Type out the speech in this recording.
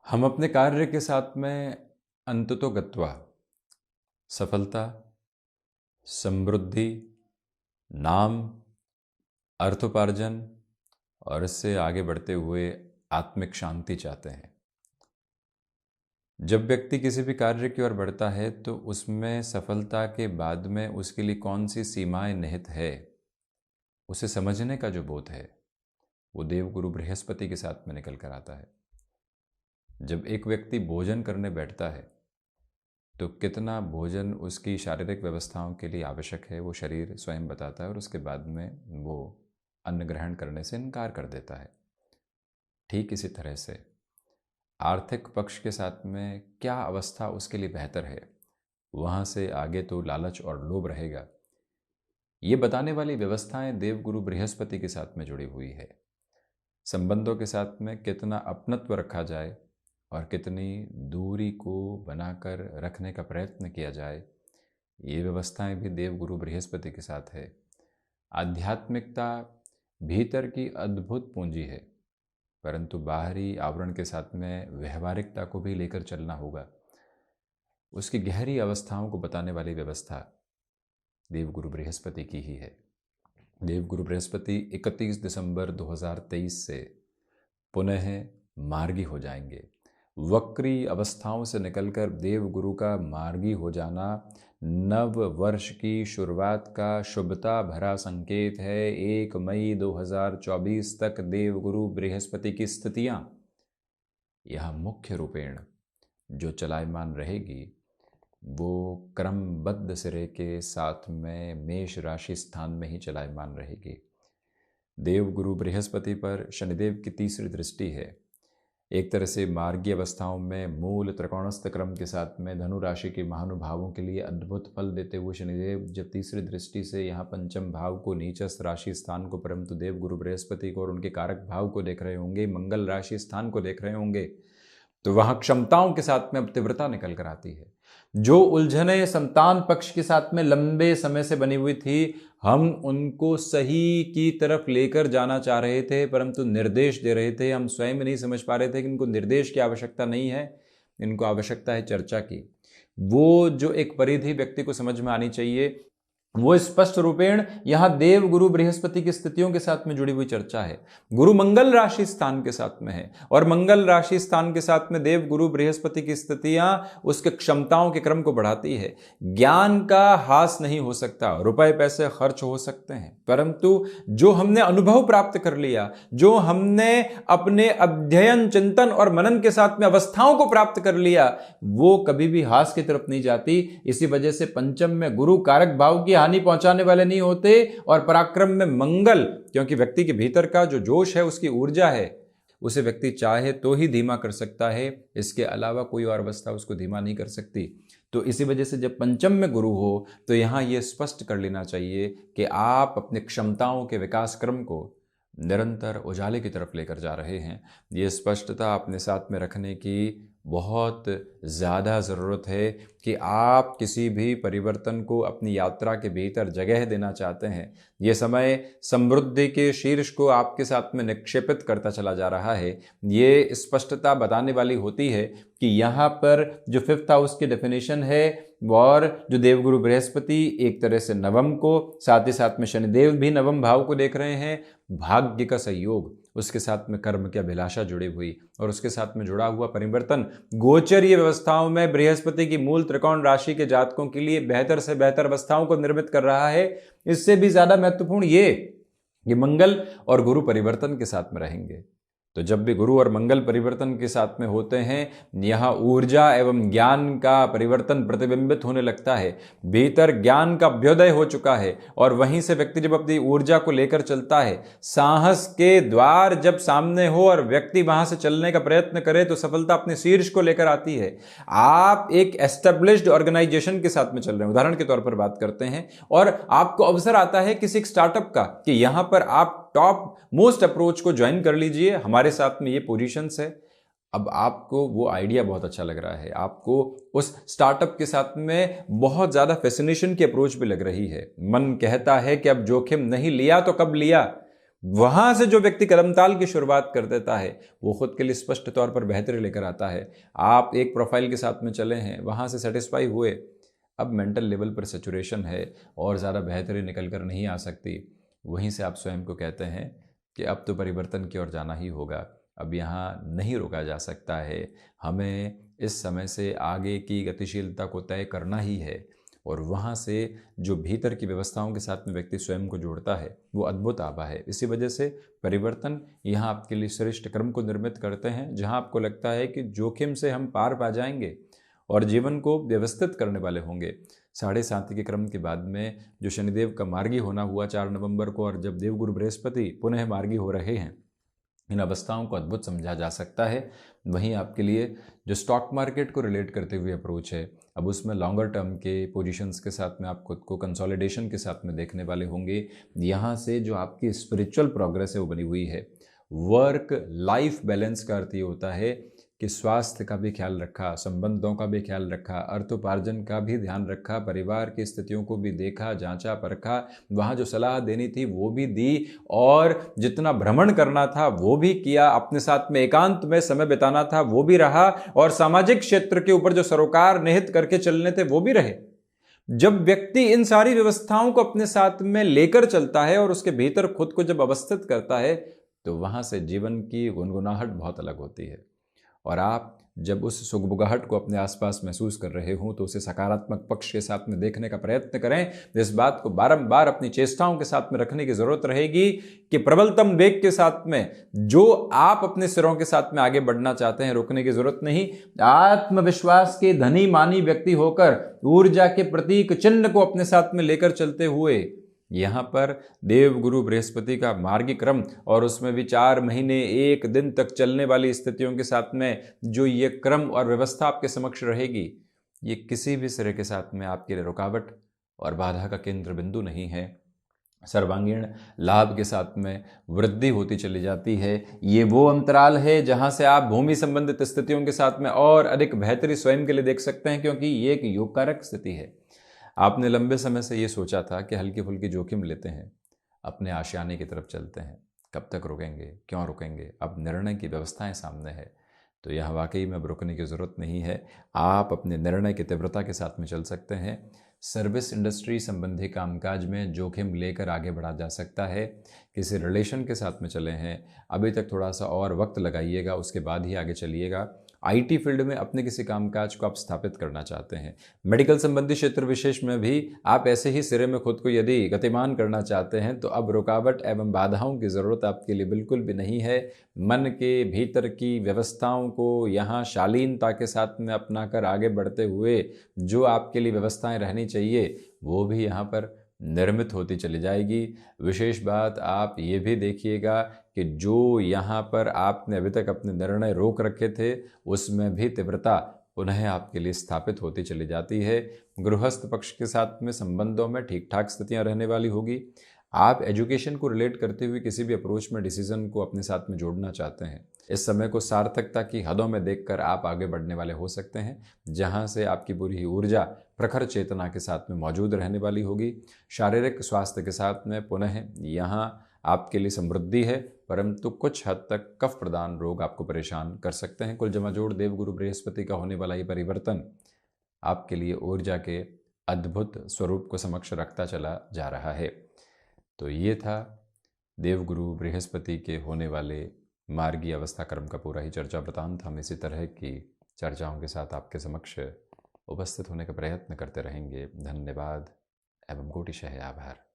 हम अपने कार्य के साथ में अंततो गत्वा सफलता, समृद्धि, नाम, अर्थोपार्जन और इससे आगे बढ़ते हुए आत्मिक शांति चाहते हैं। जब व्यक्ति किसी भी कार्य की ओर बढ़ता है तो उसमें सफलता के बाद में उसके लिए कौन सी सीमाएं निहित है, उसे समझने का जो बोध है वो देवगुरु बृहस्पति के साथ में निकल कर आता है। जब एक व्यक्ति भोजन करने बैठता है तो कितना भोजन उसकी शारीरिक व्यवस्थाओं के लिए आवश्यक है वो शरीर स्वयं बताता है और उसके बाद में वो अन्न ग्रहण करने से इनकार कर देता है। ठीक इसी तरह से आर्थिक पक्ष के साथ में क्या अवस्था उसके लिए बेहतर है, वहाँ से आगे तो लालच और लोभ रहेगा। ये बताने वाली व्यवस्थाएं देवगुरु बृहस्पति के साथ में जुड़ी हुई है। संबंधों के साथ में कितना अपनत्व रखा जाए और कितनी दूरी को बनाकर रखने का प्रयत्न किया जाए, ये व्यवस्थाएं भी देवगुरु बृहस्पति के साथ है। आध्यात्मिकता भीतर की अद्भुत पूंजी है, परंतु बाहरी आवरण के साथ में व्यवहारिकता को भी लेकर चलना होगा। उसकी गहरी अवस्थाओं को बताने वाली व्यवस्था देवगुरु बृहस्पति की ही है। देवगुरु बृहस्पति 31 दिसंबर 2023 से पुनः मार्गी हो जाएंगे। वक्री अवस्थाओं से निकलकर देवगुरु का मार्गी हो जाना नव वर्ष की शुरुआत का शुभता भरा संकेत है। 1 मई 2024 तक देवगुरु बृहस्पति की स्थितियां यह मुख्य रूपेण जो चलायमान रहेगी वो क्रमबद्ध सिरे के साथ में मेष राशि स्थान में ही चलायमान रहेगी। देवगुरु बृहस्पति पर शनिदेव की तीसरी दृष्टि है। एक तरह से मार्गी अवस्थाओं में मूल त्रिकोणस्थ क्रम के साथ में धनु राशि के महानुभावों के लिए अद्भुत फल देते हुए शनिदेव जब तीसरी दृष्टि से यहाँ पंचम भाव को, नीचस्थ राशि स्थान को, परंतु देवगुरु बृहस्पति को और उनके कारक भाव को देख रहे होंगे, मंगल राशि स्थान को देख रहे होंगे, तो वहाँ क्षमताओं के साथ में अब तीव्रता निकल कर आती है। जो उलझने संतान पक्ष के साथ में लंबे समय से बनी हुई थी, हम उनको सही की तरफ लेकर जाना चाह रहे थे, परंतु निर्देश दे रहे थे, हम स्वयं नहीं समझ पा रहे थे कि इनको निर्देश की आवश्यकता नहीं है, इनको आवश्यकता है चर्चा की। वो जो एक परिधि व्यक्ति को समझ में आनी चाहिए वो स्पष्ट रूपेण यहां देव गुरु बृहस्पति की स्थितियों के साथ में जुड़ी हुई चर्चा है। गुरु मंगल राशि स्थान के साथ में है और मंगल राशि स्थान के साथ में देव गुरु बृहस्पति की स्थितियां उसके क्षमताओं के क्रम को बढ़ाती है। ज्ञान का हास नहीं हो सकता, रुपए पैसे खर्च हो सकते हैं, परंतु जो हमने अनुभव प्राप्त कर लिया, जो हमने अपने अध्ययन चिंतन और मनन के साथ में अवस्थाओं को प्राप्त कर लिया, वो कभी भी हास की तरफ नहीं जाती। इसी वजह से पंचम में गुरु कारक भाव की हानि पहुंचाने वाले नहीं होते और पराक्रम में मंगल, क्योंकि व्यक्ति के भीतर का जो जोश है, उसकी ऊर्जा है, उसे व्यक्ति चाहे तो ही धीमा कर सकता है, इसके अलावा कोई और अवस्था उसको धीमा नहीं कर सकती। तो इसी वजह से जब पंचम में गुरु हो तो यहां यह स्पष्ट कर लेना चाहिए कि आप अपने क्षमताओं के विकास क्रम को निरंतर उजाले की तरफ लेकर जा रहे हैं। ये स्पष्टता अपने साथ में रखने की बहुत ज़्यादा ज़रूरत है कि आप किसी भी परिवर्तन को अपनी यात्रा के भीतर जगह देना चाहते हैं। ये समय समृद्धि के शीर्ष को आपके साथ में निक्षेपित करता चला जा रहा है। ये स्पष्टता बताने वाली होती है कि यहाँ पर जो 5th हाउस की डेफिनेशन है और जो देवगुरु बृहस्पति एक तरह से नवम को, साथ ही साथ में शनिदेव भी नवम भाव को देख रहे हैं, भाग्य का सहयोग, उसके साथ में कर्म की अभिलाषा जुड़ी हुई और उसके साथ में जुड़ा हुआ परिवर्तन गोचरीय व्यवस्थाओं में बृहस्पति की मूल त्रिकोण राशि के जातकों के लिए बेहतर से बेहतर अवस्थाओं को निर्मित कर रहा है। इससे भी ज्यादा महत्वपूर्ण ये मंगल और गुरु परिवर्तन के साथ में रहेंगे। तो जब भी गुरु और मंगल परिवर्तन के साथ में होते हैं, यहाँ ऊर्जा एवं ज्ञान का परिवर्तन प्रतिबिंबित होने लगता है। भीतर ज्ञान का अभ्युदय हो चुका है और वहीं से व्यक्ति जब अपनी ऊर्जा को लेकर चलता है, साहस के द्वार जब सामने हो और व्यक्ति वहां से चलने का प्रयत्न करे तो सफलता अपने शीर्ष को लेकर आती है। आप एक एस्टेब्लिश्ड ऑर्गेनाइजेशन के साथ में चल रहे हैं, उदाहरण के तौर पर बात करते हैं, और आपको अवसर आता है किसी एक स्टार्टअप का कि यहां पर आप टॉप मोस्ट अप्रोच को ज्वाइन कर लीजिए, हमारे साथ में ये पोजीशंस है। अब आपको वो आइडिया बहुत अच्छा लग रहा है, आपको उस स्टार्टअप के साथ में बहुत ज़्यादा फैसिनेशन की अप्रोच भी लग रही है। मन कहता है कि अब जोखिम नहीं लिया तो कब लिया। वहां से जो व्यक्ति कदमताल की शुरुआत कर देता है वो खुद के लिए स्पष्ट तौर पर बेहतरी लेकर आता है। आप एक प्रोफाइल के साथ में चले हैं, वहां से सेटिस्फाई हुए, अब मेंटल लेवल पर सेचुरेशन है और ज़्यादा बेहतरी निकल कर नहीं आ सकती। वहीं से आप स्वयं को कहते हैं कि अब तो परिवर्तन की ओर जाना ही होगा, अब यहाँ नहीं रोका जा सकता है, हमें इस समय से आगे की गतिशीलता को तय करना ही है। और वहाँ से जो भीतर की व्यवस्थाओं के साथ में व्यक्ति स्वयं को जोड़ता है वो अद्भुत आभा है। इसी वजह से परिवर्तन यहाँ आपके लिए श्रेष्ठ क्रम को निर्मित करते हैं, जहाँ आपको लगता है कि जोखिम से हम पार पा जाएंगे और जीवन को व्यवस्थित करने वाले होंगे। 7.5 के क्रम के बाद में जो शनिदेव का मार्गी होना हुआ 4 नवंबर को, और जब देवगुरु बृहस्पति पुनः मार्गी हो रहे हैं, इन अवस्थाओं को अद्भुत समझा जा सकता है। वहीं आपके लिए जो स्टॉक मार्केट को रिलेट करते हुए अप्रोच है, अब उसमें लॉन्गर टर्म के पोजीशंस के साथ में आप खुद को कंसोलिडेशन के साथ में देखने वाले होंगे। यहाँ से जो आपकी स्पिरिचुअल प्रोग्रेस है वो बनी हुई है। वर्क लाइफ बैलेंस का अर्थ ये होता है कि स्वास्थ्य का भी ख्याल रखा, संबंधों का भी ख्याल रखा, अर्थोपार्जन का भी ध्यान रखा, परिवार की स्थितियों को भी देखा, जांचा परखा, वहाँ जो सलाह देनी थी वो भी दी, और जितना भ्रमण करना था वो भी किया, अपने साथ में एकांत में समय बिताना था वो भी रहा, और सामाजिक क्षेत्र के ऊपर जो सरोकार निहित करके चलने थे वो भी रहे। जब व्यक्ति इन सारी व्यवस्थाओं को अपने साथ में लेकर चलता है और उसके भीतर खुद को जब अवस्थित करता है, तो वहाँ से जीवन की गुनगुनाहट बहुत अलग होती है। और आप जब उस सुगबुगाहट को अपने आसपास महसूस कर रहे हों तो उसे सकारात्मक पक्ष के साथ में देखने का प्रयत्न करें। इस बात को बारंबार अपनी चेष्टाओं के साथ में रखने की जरूरत रहेगी कि प्रबलतम वेग के साथ में जो आप अपने सिरों के साथ में आगे बढ़ना चाहते हैं, रुकने की जरूरत नहीं। आत्मविश्वास के धनी मानी व्यक्ति होकर ऊर्जा के प्रतीक चिन्ह को अपने साथ में लेकर चलते हुए यहाँ पर देव गुरु बृहस्पति का मार्गी क्रम, और उसमें भी 4 महीने 1 दिन तक चलने वाली स्थितियों के साथ में जो ये क्रम और व्यवस्था आपके समक्ष रहेगी, ये किसी भी सिरे के साथ में आपके लिए रुकावट और बाधा का केंद्र बिंदु नहीं है। सर्वांगीण लाभ के साथ में वृद्धि होती चली जाती है। ये वो अंतराल है जहाँ से आप भूमि संबंधित स्थितियों के साथ में और अधिक बेहतरी स्वयं के लिए देख सकते हैं, क्योंकि ये एक योग कारक स्थिति है। आपने लंबे समय से ये सोचा था कि हल्की फुल्की जोखिम लेते हैं, अपने आशियाने की तरफ चलते हैं, कब तक रुकेंगे, क्यों रुकेंगे, अब निर्णय की व्यवस्थाएं सामने है, तो यह वाकई में अब रुकने की ज़रूरत नहीं है। आप अपने निर्णय की तीव्रता के साथ में चल सकते हैं। सर्विस इंडस्ट्री संबंधी कामकाज में जोखिम लेकर आगे बढ़ा जा सकता है। किसी रिलेशन के साथ में चले हैं, अभी तक थोड़ा सा और वक्त लगाइएगा, उसके बाद ही आगे चलिएगा। आईटी फील्ड में अपने किसी कामकाज को आप स्थापित करना चाहते हैं, मेडिकल संबंधी क्षेत्र विशेष में भी आप ऐसे ही सिरे में खुद को यदि गतिमान करना चाहते हैं, तो अब रुकावट एवं बाधाओं की ज़रूरत आपके लिए बिल्कुल भी नहीं है। मन के भीतर की व्यवस्थाओं को यहाँ शालीनता के साथ में अपना कर आगे बढ़ते हुए जो आपके लिए व्यवस्थाएं रहनी चाहिए वो भी यहाँ पर निर्मित होती चली जाएगी। विशेष बात आप ये भी देखिएगा कि जो यहाँ पर आपने अभी तक अपने निर्णय रोक रखे थे उसमें भी तीव्रता पुनः आपके लिए स्थापित होती चली जाती है। गृहस्थ पक्ष के साथ में संबंधों में ठीक ठाक स्थितियाँ रहने वाली होगी। आप एजुकेशन को रिलेट करते हुए किसी भी अप्रोच में डिसीजन को अपने साथ में जोड़ना चाहते हैं, इस समय को सार्थकता की हदों में देखकर आप आगे बढ़ने वाले हो सकते हैं, जहां से आपकी पूरी ऊर्जा प्रखर चेतना के साथ में मौजूद रहने वाली होगी। शारीरिक स्वास्थ्य के साथ में पुनः यहाँ आपके लिए समृद्धि है, परंतु कुछ हद तक कफ प्रदान रोग आपको परेशान कर सकते हैं। कुल जमा जोड़ देवगुरु बृहस्पति का होने वाला ये परिवर्तन आपके लिए ऊर्जा के अद्भुत स्वरूप को समक्ष रखता चला जा रहा है। तो ये था देवगुरु बृहस्पति के होने वाले मार्गी अवस्था कर्म का पूरा ही चर्चा वृतांत। हम इसी तरह की चर्चाओं के साथ आपके समक्ष उपस्थित होने का प्रयत्न करते रहेंगे। धन्यवाद एवं कोटिशः आभार।